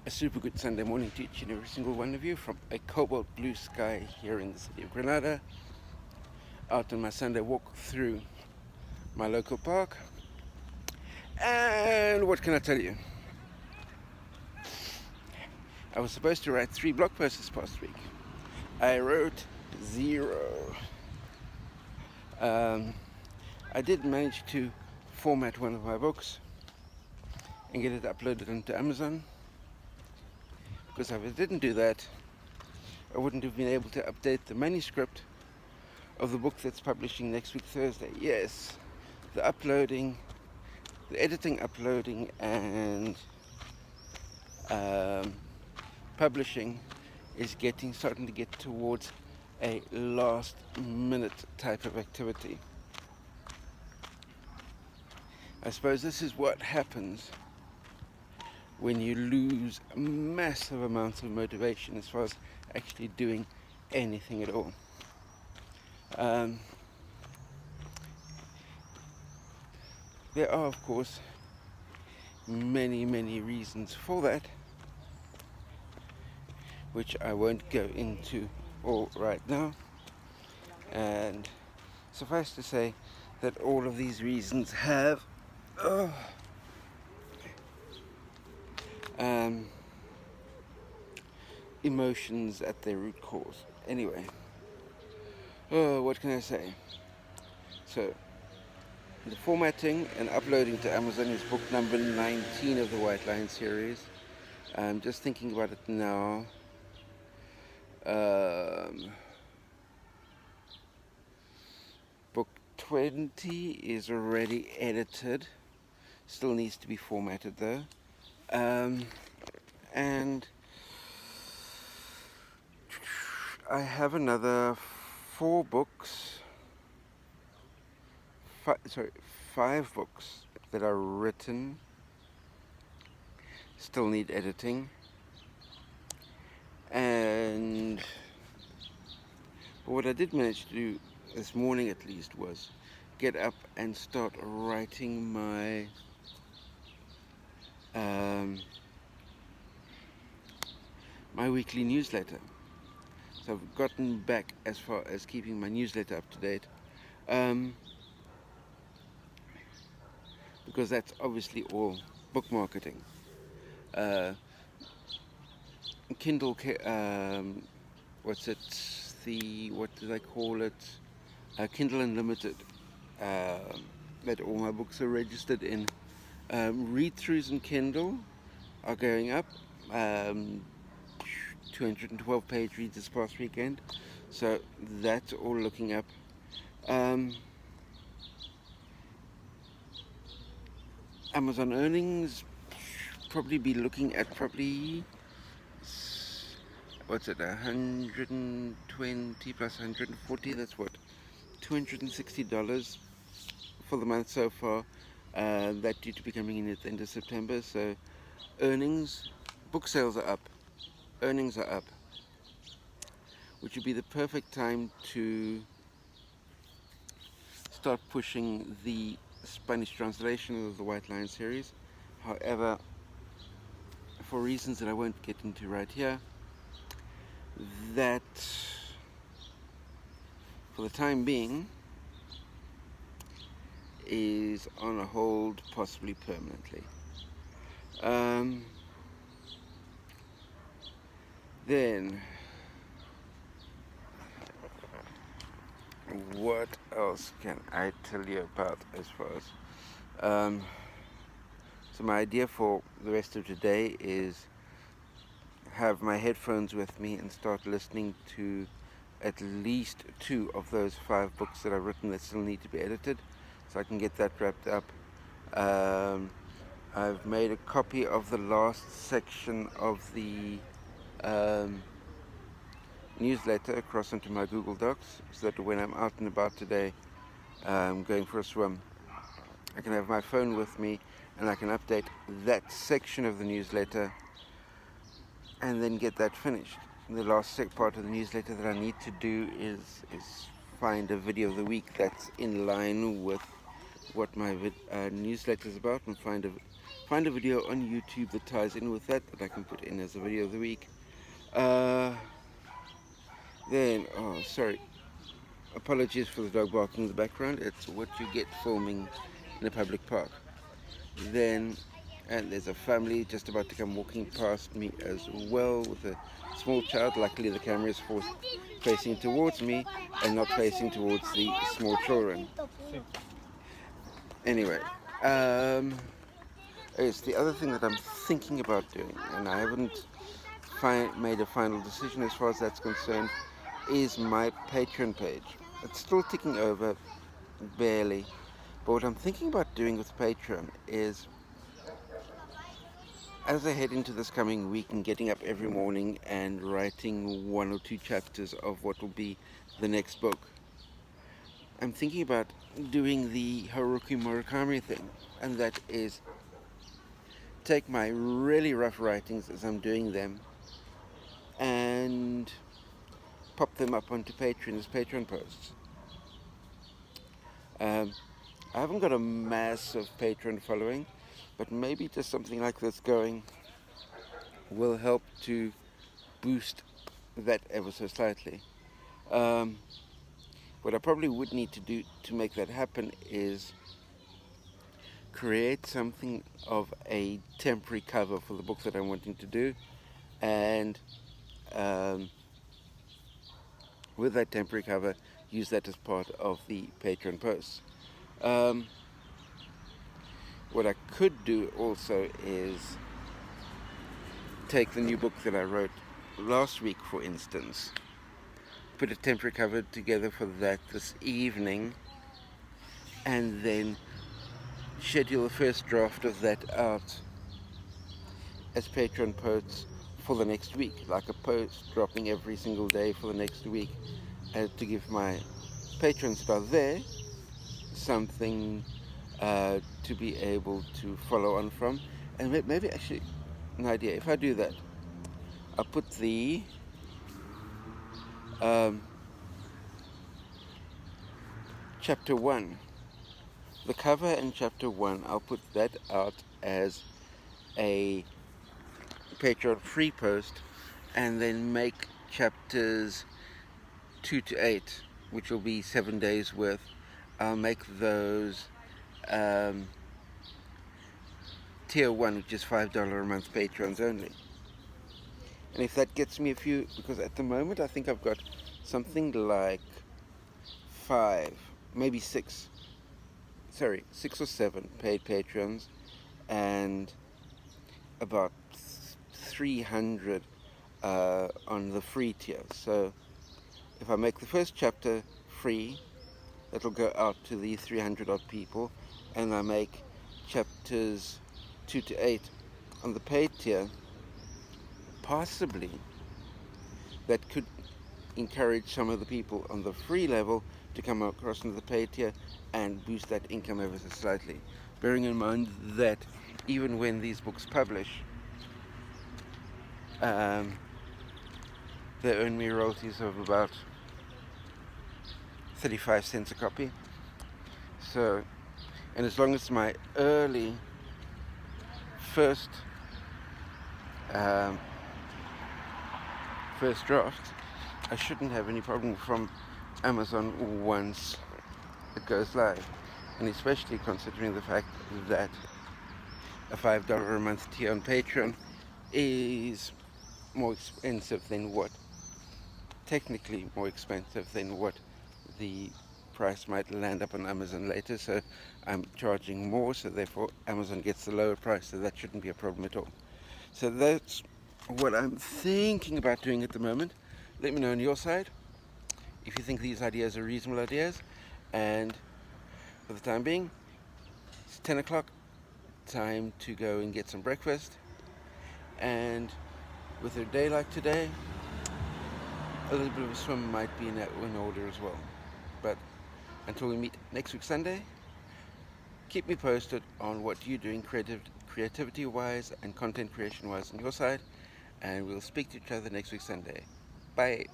A super good Sunday morning to each and every single one of you from a cobalt blue sky here in the city of Grenada. Out on my Sunday walk through my local park. And what can I tell you? I was supposed to write 3 blog posts this past week. I wrote 0. I did manage to format one of my books and get it uploaded onto Amazon. Because if I didn't do that, I wouldn't have been able to update the manuscript of the book that's publishing next week Thursday. Yes, the editing, uploading, and publishing is starting to get towards a last minute type of activity. I suppose this is what happens when you lose massive amounts of motivation as far as actually doing anything at all. There are, of course, many reasons for that, which I won't go into all right now. And suffice to say that all of these reasons have emotions at their root cause. Anyway, what can I say? So, the formatting and uploading to Amazon is book number 19 of the White Lion series. I'm just thinking about it now. Book 20 is already edited. Still needs to be formatted though. And I have another 5 books that are written, still need editing. But what I did manage to do this morning at least was get up and start writing my my weekly newsletter. So I've gotten back as far as keeping my newsletter up to date, because that's obviously all book marketing. Kindle, what do they call it? Kindle Unlimited, that all my books are registered in. Read-throughs in Kindle are going up. 212 page reads this past weekend, so that's all looking up. Amazon earnings, probably be looking at what's it, 120 plus 140, that's what, $260 for the month so far. That due to be coming in at the end of September. So book sales are up, earnings are up, which would be the perfect time to start pushing the Spanish translation of the White Lion series. However, for reasons that I won't get into right here, that for the time being is on a hold, possibly permanently. Then what else can I tell you about as far as so my idea for the rest of today is have my headphones with me and start listening to at least 2 of those 5 books that I've written that still need to be edited, so I can get that wrapped up. I've made a copy of the last section of the newsletter across into my Google Docs, so that when I'm out and about today, going for a swim, I can have my phone with me and I can update that section of the newsletter and then get that finished. And the last part of the newsletter that I need to do is find a video of the week that's in line with what my newsletter is about, and find find a video on YouTube that ties in with that I can put in as a video of the week. Then, oh, sorry, apologies for the dog barking in the background. It's what you get filming in a public park. Then, and there's a family just about to come walking past me as well with a small child. Luckily the camera is facing towards me and not facing towards the small children. Anyway, it's the other thing that I'm thinking about doing, and I haven't made a final decision as far as that's concerned, is my Patreon page. It's still ticking over, barely. But what I'm thinking about doing with Patreon is, as I head into this coming week and getting up every morning and writing 1 or 2 chapters of what will be the next book, I'm thinking about doing the Haruki Murakami thing, and that is take my really rough writings as I'm doing them and pop them up onto Patreon as Patreon posts. I haven't got a massive Patreon following, but maybe just something like this going will help to boost that ever so slightly. What I probably would need to do to make that happen is create something of a temporary cover for the book that I'm wanting to do, and with that temporary cover, use that as part of the Patreon posts. What I could do also is take the new book that I wrote last week, for instance, put a temporary cover together for that this evening, and then schedule the first draft of that out as Patreon posts for the next week, like a post dropping every single day for the next week, to give my patrons that are there something to be able to follow on from. And maybe actually an idea, if I do that, I'll put the chapter 1, the cover and chapter 1, I'll put that out as a Patreon free post, and then make chapters 2 to 8, which will be 7 days worth, I'll make those tier 1, which is $5 a month Patrons only. And if that gets me a few, because at the moment I think I've got something like 5, maybe 6 or 7 paid patrons, and about 300 on the free tier. So if I make the first chapter free, that'll go out to the 300 odd people, and I make chapters 2 to 8 on the paid tier, possibly that could encourage some of the people on the free level to come across into the paid tier and boost that income ever so slightly. Bearing in mind that even when these books publish, they earn me royalties of about 35 cents a copy. So, and as long as my early first draft, I shouldn't have any problem from Amazon once it goes live. And especially considering the fact that a $5 a month tier on Patreon is more expensive than what, technically more expensive than what the price might land up on Amazon later. So I'm charging more, so therefore Amazon gets the lower price, so that shouldn't be a problem at all. So that's what I'm thinking about doing at the moment. Let me know on your side if you think these ideas are reasonable ideas. And for the time being, it's 10 o'clock, time to go and get some breakfast. And with a day like today, a little bit of a swim might be in order as well. But until we meet next week Sunday, keep me posted on what you're doing creativity wise and content creation wise on your side, and we'll speak to each other next week Sunday. Bye.